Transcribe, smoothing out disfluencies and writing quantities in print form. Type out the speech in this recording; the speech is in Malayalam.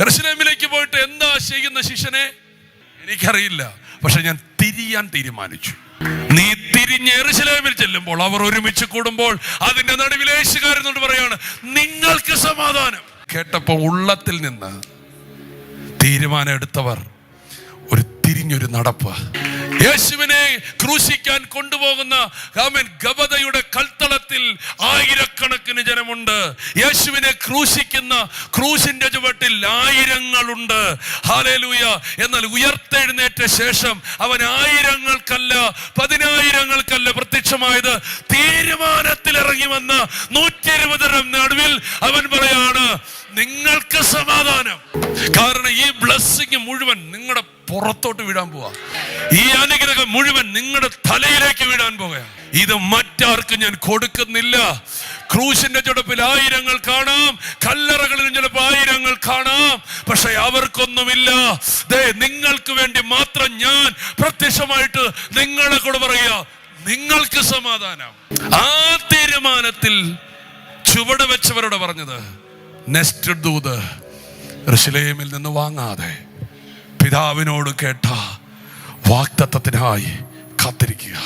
യെരൂശലേമിലേക്ക് പോയിട്ട് എന്താ ചെയ്യുന്ന ശിഷ്യനെ എനിക്കറിയില്ല, പക്ഷെ ഞാൻ തിരിയാൻ തീരുമാനിച്ചു. നീ തിരിഞ്ഞ് യെരൂശലേമിൽ ചെല്ലുമ്പോൾ, അവർ ഒരുമിച്ച് കൂടുമ്പോൾ അതിന്റെ നടുവിൽ യേശുകാരനോട് പറയാണ്, നിങ്ങൾക്ക് സമാധാനം. കേട്ടപ്പോൾ ഉള്ളത്തിൽ നിന്ന് തീരുമാനം എടുത്തവർ ഒരു തിരിഞ്ഞൊരു നടപ്പ്. യേശുവിനെ ക്രൂശിക്കാൻ കൊണ്ടുപോകുന്ന ഗബദയുടെ കൽത്തളത്തിൽ ആയിരക്കണക്കിന് ജനമുണ്ട്. യേശുവിനെ ക്രൂശിക്കുന്ന ക്രൂശിന്റെ ചുവട്ടിൽ ആയിരങ്ങളുണ്ട്. ഹല്ലേലൂയ. എന്നാൽ ഉയർത്തെഴുന്നേറ്റ ശേഷം അവൻ ആയിരങ്ങൾക്കല്ല, പതിനായിരങ്ങൾക്കല്ല പ്രത്യക്ഷമായത്. തീരുമാനത്തിൽ ഇറങ്ങി വന്ന 120 നടുവിൽ അവൻ പറയാണ്, നിങ്ങൾക്ക് സമാധാനം. കാരണം ഈ ബ്ലെസ്സിങ് മുഴുവൻ നിങ്ങളുടെ പുറത്തോട്ട് വീഴാൻ പോവാ. ഈ അനുഗ്രഹം മുഴുവൻ നിങ്ങളുടെ തലയിലേക്ക് വീഴാൻ പോവുക. ഇത് മറ്റാർക്കും ഞാൻ കൊടുക്കുന്നില്ല. ക്രൂശിന്റെ ചുവട്ടിൽ ആയിരങ്ങൾ കാണാം, കല്ലറകളിലും ചിലപ്പോൾ ആയിരങ്ങൾ കാണാം, പക്ഷെ അവർക്കൊന്നുമില്ല. നിങ്ങൾക്ക് വേണ്ടി മാത്രം ഞാൻ പ്രത്യക്ഷമായിട്ട് നിങ്ങളെ കൂടെ പറയുക, നിങ്ങൾക്ക് സമാധാനം. ആ തീരുമാനത്തിൽ ചുവട് വെച്ചവരോട് പറഞ്ഞത്, നെക്സ്റ്റ് ദൂത് യെരൂശലേമിൽ നിന്ന് വാങ്ങാതെ പിതാവിനോട് കേട്ട വാഗ്ദത്തത്തിനായി കാത്തിരിക്കുക.